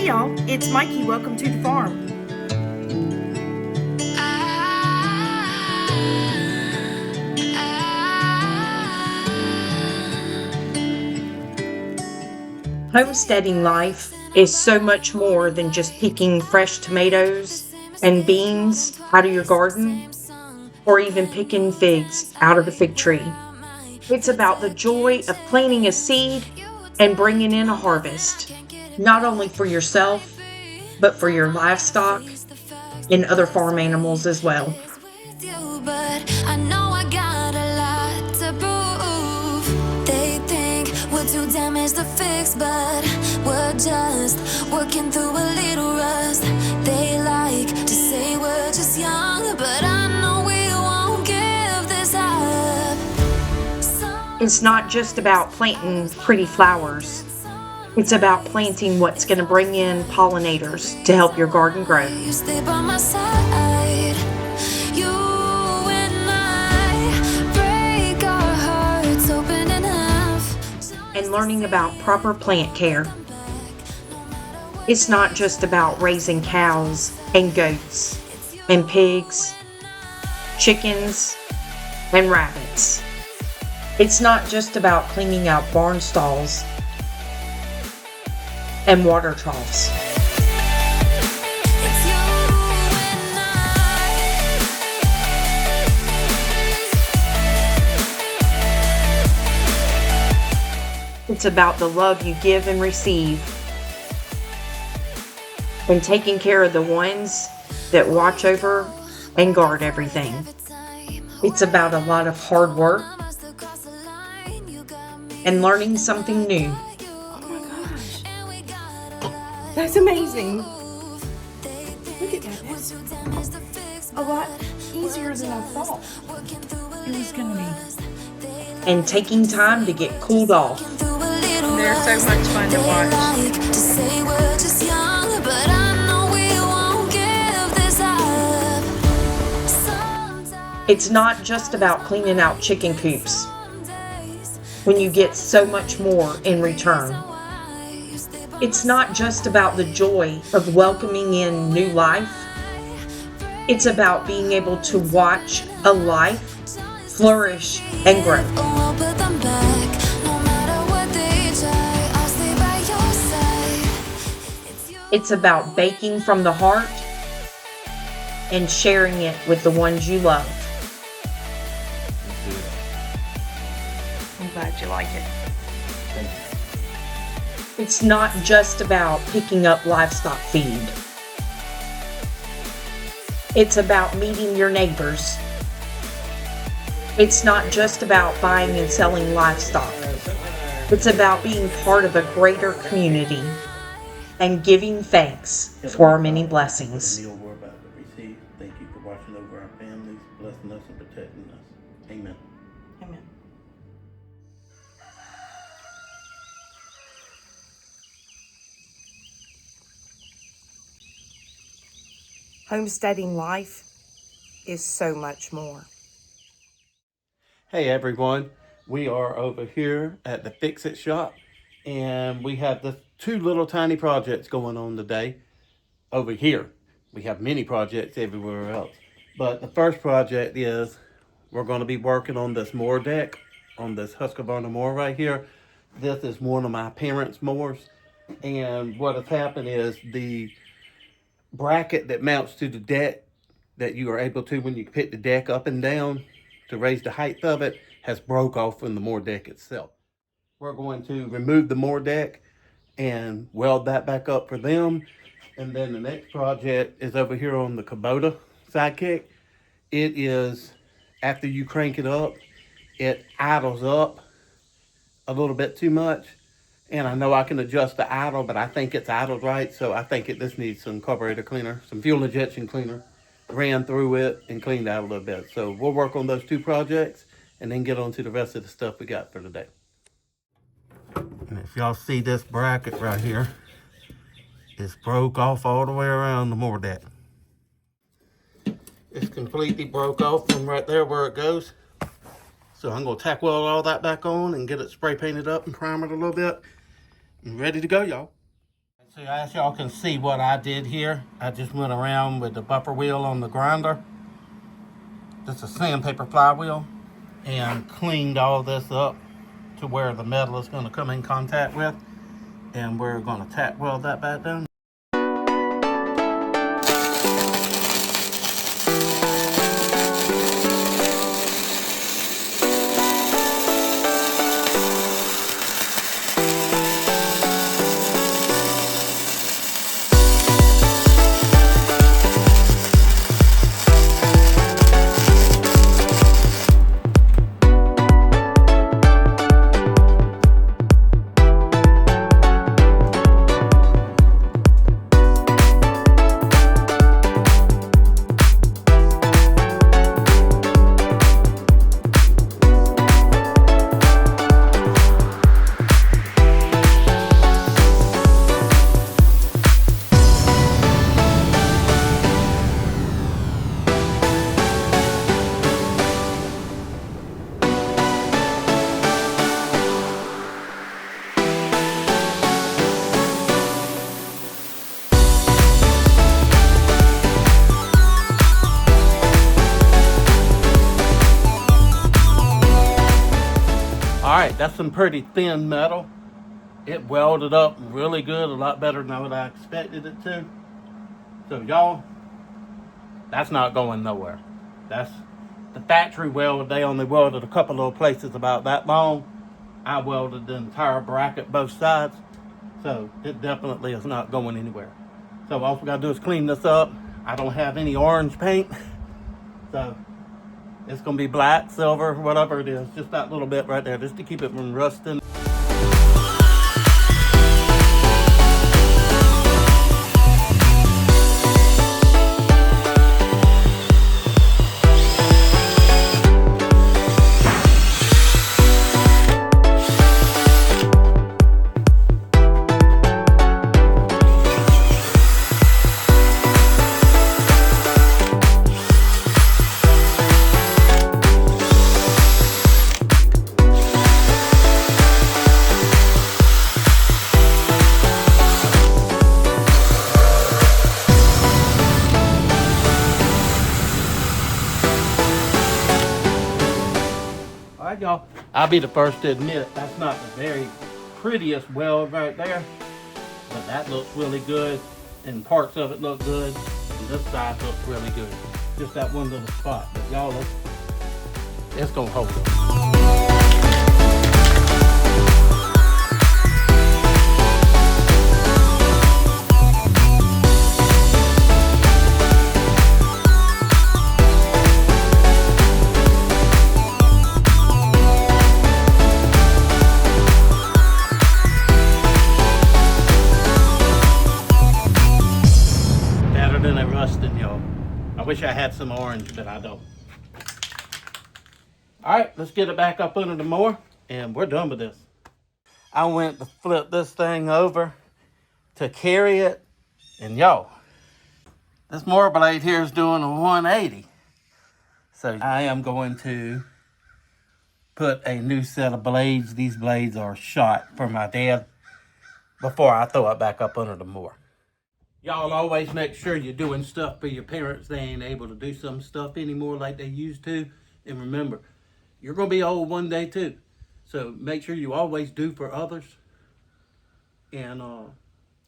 Hey y'all, it's Mikey. Welcome to the farm. Homesteading life is so much more than just picking fresh tomatoes and beans out of your garden, or even picking figs out of the fig tree. It's about the joy of planting a seed and bringing in a harvest, not only for yourself, but for your livestock and other farm animals as well. Too damaged to fix, but we're just working through a little rust. They like to say we're just young, but I know we won't give this up. It's not just about planting pretty flowers. It's about planting what's going to bring in pollinators to help your garden grow. You stay by my side. You and I break our hearts open in half. And learning about proper plant care. It's not just about raising cows and goats and pigs, chickens and rabbits. It's not just about cleaning out barn stalls and water troughs. It's about the love you give and receive, and taking care of the ones that watch over and guard everything. It's about a lot of hard work and learning something new. Oh my gosh. That's amazing. Look at that. That's a lot easier than I thought it was going to be. And taking time to get cooled off. They're so much fun to watch. It's not just about cleaning out chicken coops when you get so much more in return. It's not just about the joy of welcoming in new life. It's about being able to watch a life flourish and grow. It's about baking from the heart and sharing it with the ones you love. I'm glad you like it. It's not just about picking up livestock feed. It's about meeting your neighbors. It's not just about buying and selling livestock. It's about being part of a greater community and giving thanks for our many blessings. We're about to receive. Thank you for watching over our families, blessing us and protecting us. Amen. Amen. Homesteading life is so much more. Hey everyone, we are over here at the Fix It shop, and we have the two little tiny projects going on today. Over here, we have many projects everywhere else, but the first project is we're going to be working on this mower deck, on this Husqvarna mower right here. This is one of my parents' mowers, and what has happened is the bracket that mounts to the deck that you are able to when you pick the deck up and down to raise the height of it has broke off from the mower deck itself. We're going to remove the mower deck and weld that back up for them. And then the next project is over here on the Kubota Sidekick. It is, after you crank it up, it idles up a little bit too much. And I know I can adjust the idle, but I think it's idled right. So I think it just needs some carburetor cleaner, some fuel injection cleaner. Ran through it and cleaned out a little bit. So we'll work on those two projects and then get on to the rest of the stuff we got for today. And if y'all see this bracket right here, it's broke off all the way around the mower deck. It's completely broke off from right there where it goes. So I'm going to tack weld all that back on and get it spray painted up and primer it a little bit. And ready to go, y'all. So as y'all can see what I did here, I just went around with the buffer wheel on the grinder. Just a sandpaper flywheel, and cleaned all this up to where the metal is going to come in contact with, and we're going to tack weld that back down. Alright, that's some pretty thin metal. It welded up really good, a lot better than what I expected it to. So y'all, that's not going nowhere. That's the factory weld. They only welded a couple little places about that long. I welded the entire bracket both sides. So it definitely is not going anywhere. So all we gotta do is clean this up. I don't have any orange paint. So it's gonna be black, silver, whatever it is. Just that little bit right there, just to keep it from rusting. Y'all, I'll be the first to admit that's not the very prettiest weld right there, but that looks really good, and parts of it look good, and this side looks really good. Just that one little spot, but y'all, it's gonna hold it. I wish I had some orange, but I don't. All right, let's get it back up under the mower, and we're done with this. I went to flip this thing over to carry it, and y'all, this mower blade here is doing a 180. So I am going to put a new set of blades. These blades are shot for my dad before I throw it back up under the mower. Y'all always make sure you're doing stuff for your parents. They ain't able to do some stuff anymore like they used to. And remember, you're going to be old one day too. So make sure you always do for others. And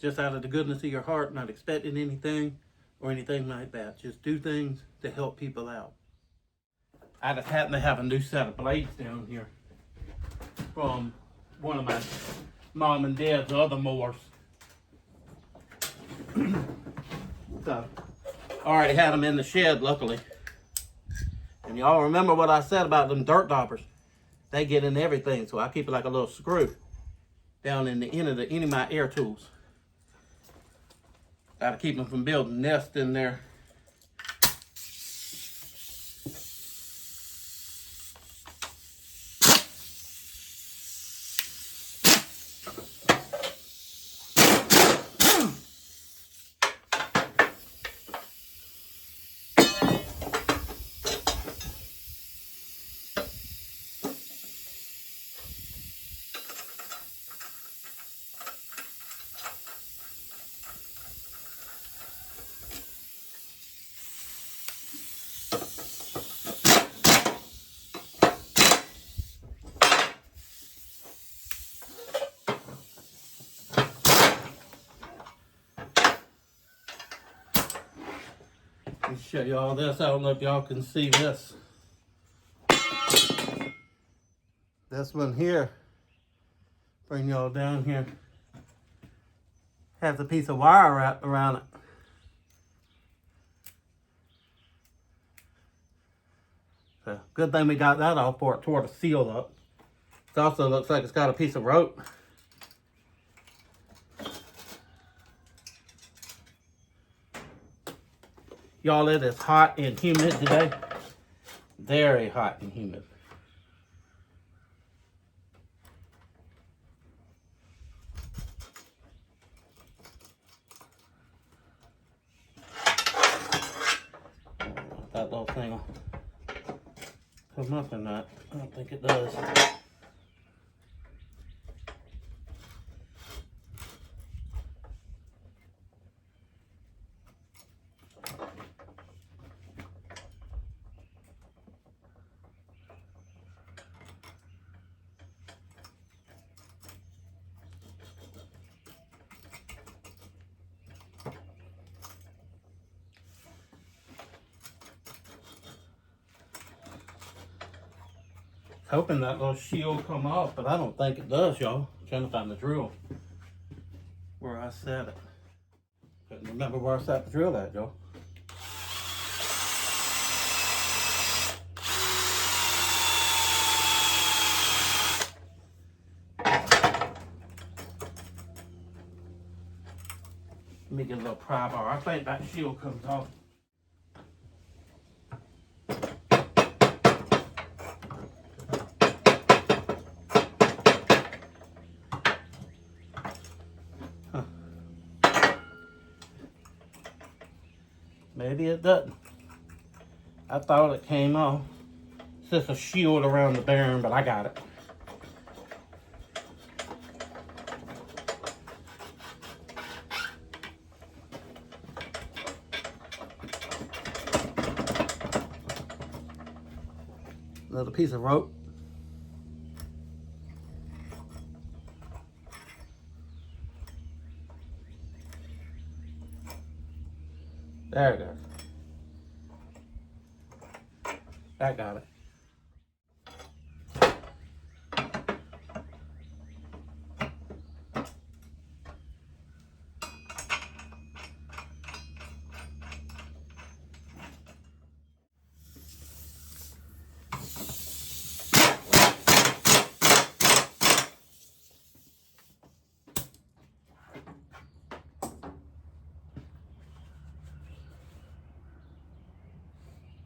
just out of the goodness of your heart, not expecting anything or anything like that. Just do things to help people out. I just happen to have a new set of blades down here from one of my mom and dad's other mowers. So, I already had them in the shed, luckily. And y'all remember what I said about them dirt daubers. They get in everything, so I keep it like a little screw down in the end of any of my air tools. Gotta keep them from building nests in there. me show y'all this. I don't know if y'all can see this. This one here, bring y'all down here, has a piece of wire wrapped around it. So good thing we got that off before it tore the seal up. It also looks like it's got a piece of rope. Y'all, it is hot and humid today. Very hot and humid. That little thing will come up or not. I don't think it does. Hoping that little shield come off, but I don't think it does, y'all. I'm trying to find the drill where I set it. Couldn't remember where I set the drill at, y'all. Let me get a little pry bar. I think that shield comes off. Maybe it doesn't. I thought it came off. It's just a shield around the bearing, but I got it. Another piece of rope. There it goes. That got it.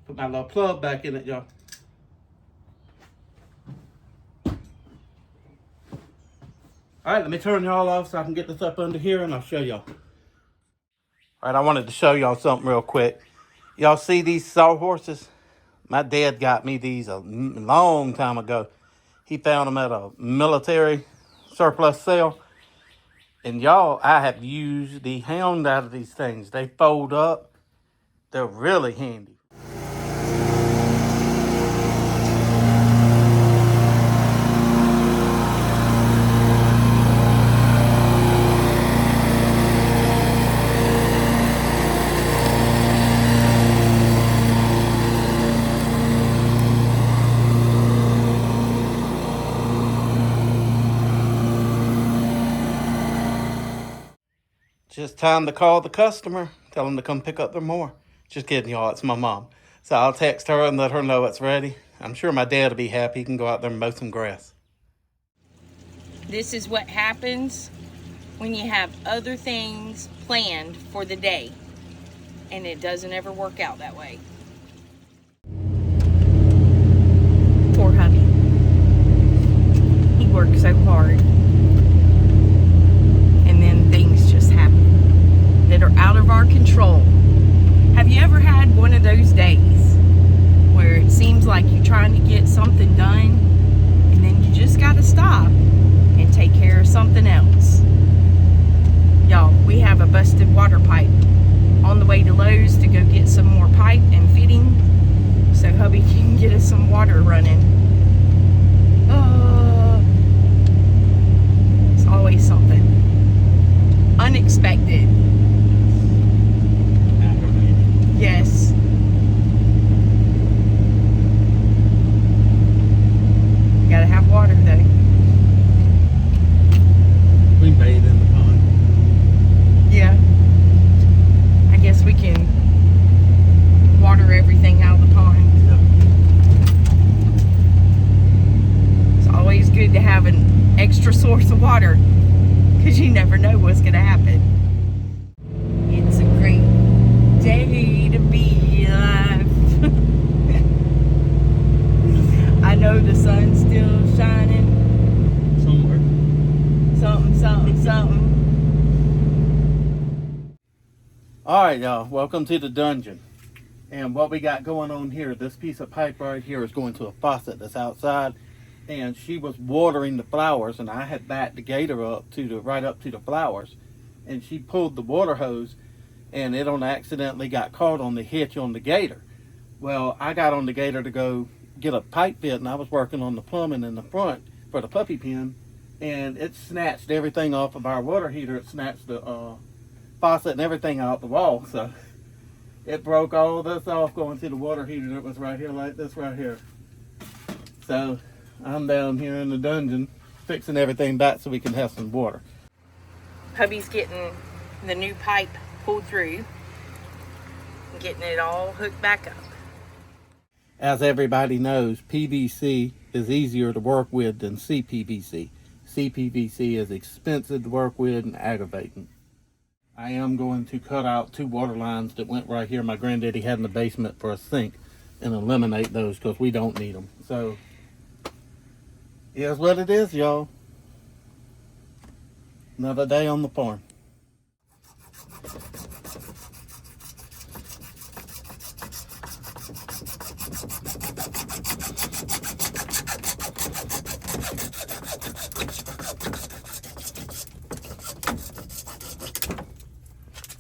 Put my little plug back in it, y'all. All right, let me turn y'all off so I can get this up under here and I'll show y'all. All right, I wanted to show y'all something real quick. Y'all see these sawhorses? My dad got me these a long time ago. He found them at a military surplus sale. And y'all, I have used the hound out of these things. They fold up. They're really handy. Just time to call the customer, tell them to come pick up their mower. Just kidding, y'all, it's my mom. So I'll text her and let her know it's ready. I'm sure my dad will be happy. He can go out there and mow some grass. This is what happens when you have other things planned for the day, and it doesn't ever work out that way. Poor hubby. He worked so hard, and then things just happen that are out of our control. Have you ever had one of those days where it seems like you're trying to get something done and then you just gotta stop and take care of something else? Y'all, we have a busted water pipe on the way to Lowe's to go get some more pipe and fitting so hubby can get us some water running. It's always something unexpected. Yes. All right, y'all, welcome to the dungeon. And what we got going on here, this piece of pipe right here is going to a faucet that's outside. And she was watering the flowers, and I had backed the gator up to the right up to the flowers. And she pulled the water hose, and it accidentally got caught on the hitch on the gator. Well, I got on the gator to go get a pipe fit, and I was working on the plumbing in the front for the puppy pen, and it snatched everything off of our water heater. It snatched the faucet and everything out the wall, so it broke all this off going to the water heater that was right here, like this right here. So I'm down here in the dungeon fixing everything back so we can have some water. Hubby's getting the new pipe pulled through and getting it all hooked back up. As everybody knows, PVC is easier to work with than CPVC. CPVC is expensive to work with and aggravating. I am going to cut out 2 water lines that went right here my granddaddy had in the basement for a sink and eliminate those because we don't need them. So, here's what it is, y'all. Another day on the farm.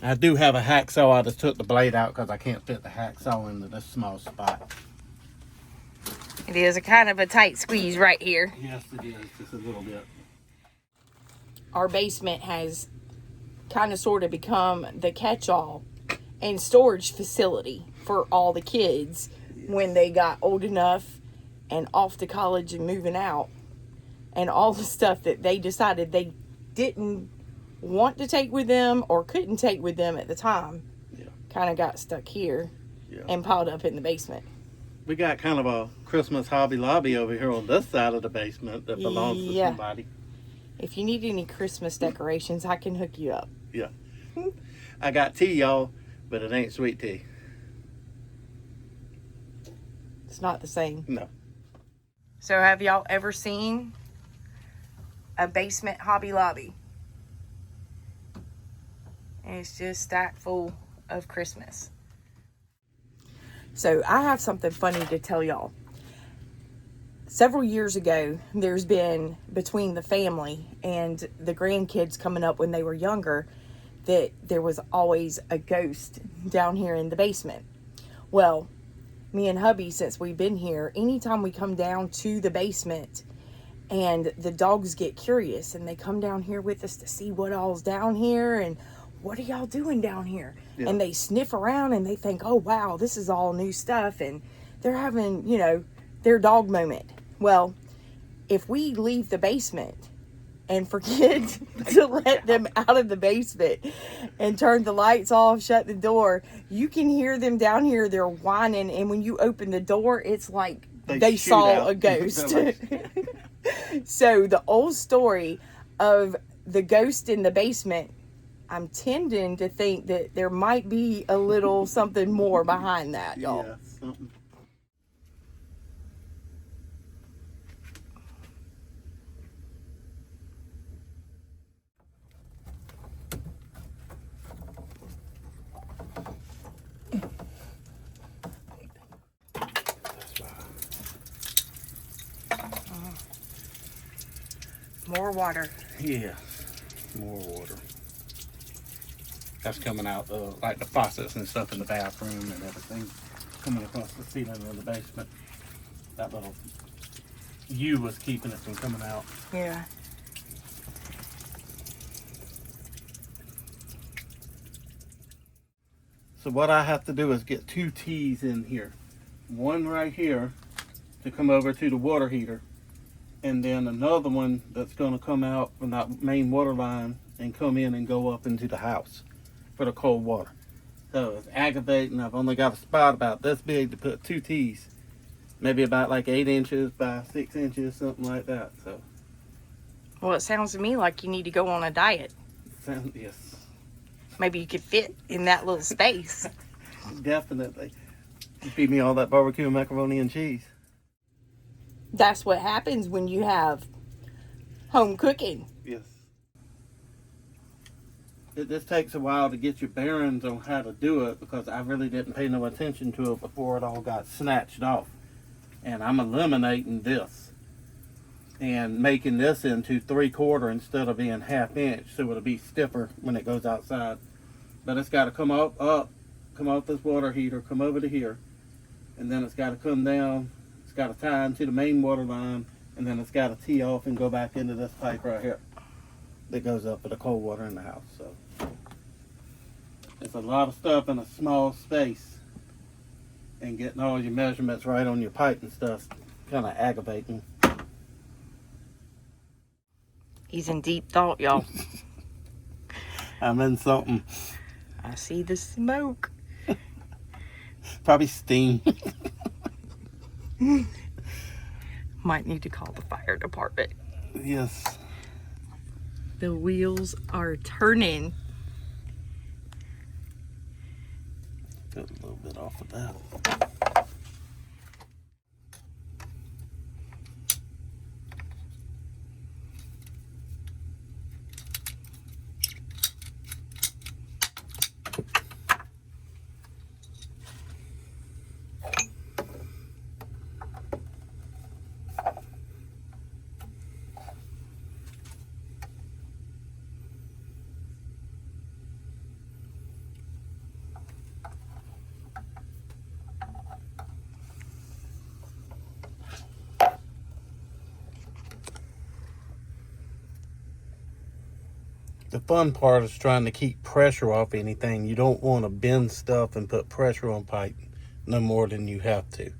I do have a hacksaw. I just took the blade out because I can't fit the hacksaw into this small spot. It is a kind of a tight squeeze right here. Yes, it is. Just a little bit. Our basement has kind of sort of become the catch-all and storage facility for all the kids when they got old enough and off to college and moving out. And all the stuff that they decided they didn't want to take with them or couldn't take with them at the time, kind of got stuck here and piled up in the basement. We got kind of a Christmas Hobby Lobby over here on this side of the basement that belongs to somebody. If you need any Christmas decorations, I can hook you up. Yeah. I got tea, y'all, but it ain't sweet tea. It's not the same. No. So have y'all ever seen a basement Hobby Lobby? And it's just stacked full of Christmas. So I have something funny to tell y'all. Several years ago, there's been between the family and the grandkids coming up when they were younger that there was always a ghost down here in the basement. Well, me and hubby, since we've been here, anytime we come down to the basement and the dogs get curious and they come down here with us to see what all's down here and what are y'all doing down here? Yeah. And they sniff around and they think, oh, wow, this is all new stuff. And they're having, you know, their dog moment. Well, if we leave the basement and forget to let them out of the basement and turn the lights off, shut the door, you can hear them down here. They're whining. And when you open the door, it's like they saw a ghost. So the old story of the ghost in the basement, I'm tending to think that there might be a little something more behind that, y'all. Yeah, something. More water. Yeah, more water. That's coming out like the faucets and stuff in the bathroom and everything coming across the ceiling of the basement. That little U was keeping it from coming out. Yeah. So what I have to do is get 2 T's in here. One right here to come over to the water heater, and then another one that's going to come out from that main water line and come in and go up into the house for the cold water. So it's aggravating. I've only got a spot about this big to put 2 T's. Maybe about like 8 inches by 6 inches, something like that. So. Well, it sounds to me like you need to go on a diet. Yes. Maybe you could fit in that little space. Definitely. Feed me all that barbecue macaroni and cheese. That's what happens when you have home cooking. Yes. It just takes a while to get your bearings on how to do it because I really didn't pay no attention to it before it all got snatched off. And I'm eliminating this and making this into 3/4 instead of being 1/2 inch, so it'll be stiffer when it goes outside. But it's got to come come off this water heater, come over to here, and then it's got to come down. It's got to tie into the main water line, and then it's got to tee off and go back into this pipe right here that goes up for the cold water in the house. So it's a lot of stuff in a small space, and getting all your measurements right on your pipe and stuff kind of aggravating. He's in deep thought, y'all. I'm in something. I see the smoke. Probably steam. Might need to call the fire department. Yes. The wheels are turning. Got a little bit off of that. The fun part is trying to keep pressure off anything. You don't want to bend stuff and put pressure on pipe no more than you have to.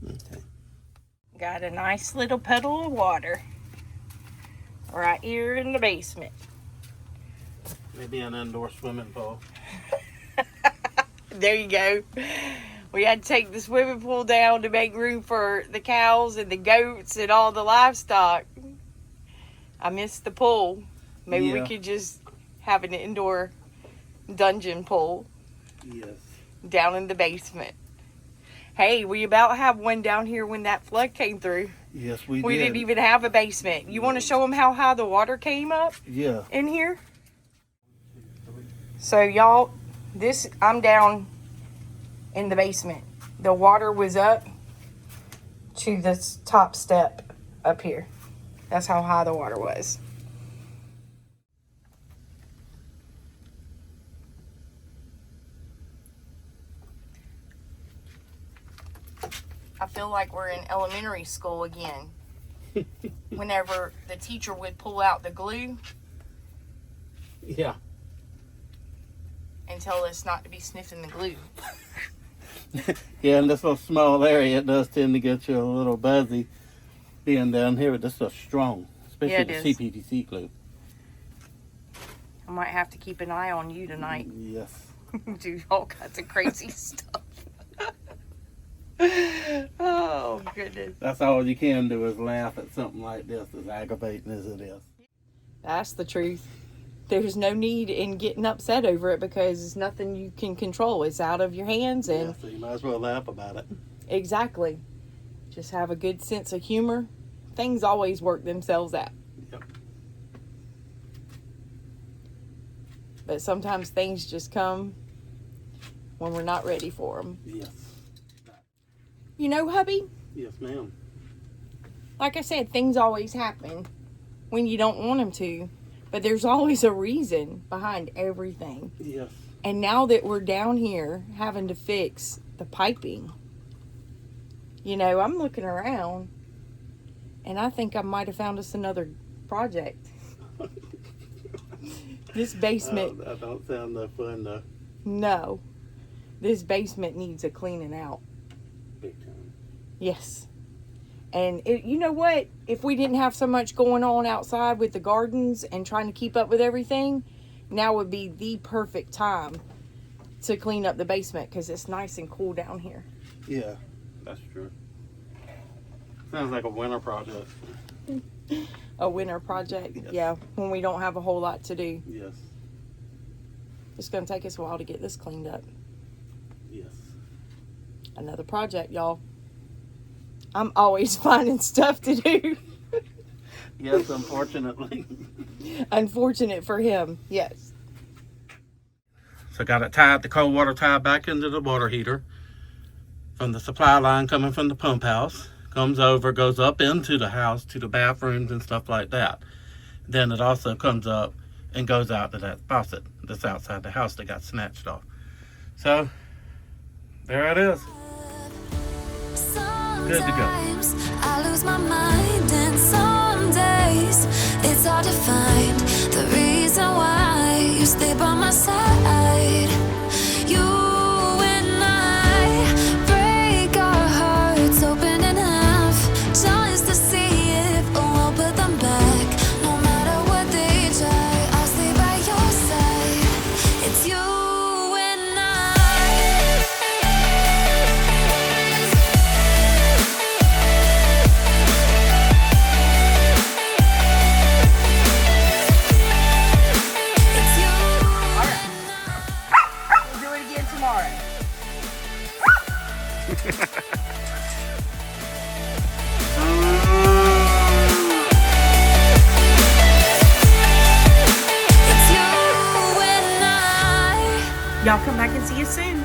Okay. Got a nice little puddle of water right here in the basement. Maybe an indoor swimming pool. There you go. We had to take the swimming pool down to make room for the cows and the goats and all the livestock. I missed the pool. Maybe we could just have an indoor dungeon pool. Yes. Down in the basement. Hey, we about have one down here when that flood came through. Yes, we did. We didn't even have a basement. You want to show them how high the water came up? Yeah. In here? So y'all, I'm down in the basement. The water was up to this top step up here. That's how high the water was. I feel like we're in elementary school again. Whenever the teacher would pull out the glue Yeah. and tell us not to be sniffing the glue. Yeah, in this little small area, it does tend to get you a little buzzy. Being down here, this stuff's strong, especially Yeah, the it is. CPVC glue. I might have to keep an eye on you tonight. Yes. Do all kinds of crazy stuff. Oh, goodness. That's all you can do is laugh at something like this, as aggravating as it is. That's the truth. There's no need in getting upset over it because it's nothing you can control. It's out of your hands. And Yeah, so you might as well laugh about it. exactly. Just have a good sense of humor. Things always work themselves out. Yep. But sometimes things just come when we're not ready for them. Yes. You know, hubby, Yes, ma'am. like I said, things always happen when you don't want them to. But there's always a reason behind everything. Yes. And now that we're down here having to fix the piping, you know, I'm looking around and I think I might have found us another project. This basement, That don't sound no fun though. no. This basement needs a cleaning out. Big time. Yes. And you know what? If we didn't have so much going on outside with the gardens and trying to keep up with everything, now would be the perfect time to clean up the basement because it's nice and cool down here. Yeah, that's true. Sounds like a winter project. A winter project, Yes. yeah, when we don't have a whole lot to do. Yes. It's going to take us a while to get this cleaned up. Yes. Another project, y'all. I'm always finding stuff to do. Yes, unfortunately. Unfortunate for him, yes. So got it tied, the cold water tied back into the water heater from the supply line coming from the pump house. Comes over, goes up into the house to the bathrooms and stuff like that. Then it also comes up and goes out to that faucet that's outside the house that got snatched off. So there it is. Good to go. Sometimes I lose my mind, and some days it's hard to find the reason why you stay by my side. You and I break our hearts open in half just to see if we'll put them back. No matter what they try, I'll stay by your side. It's you and I. It's you. We'll do it again tomorrow. It's you and I. Y'all come back and see us soon.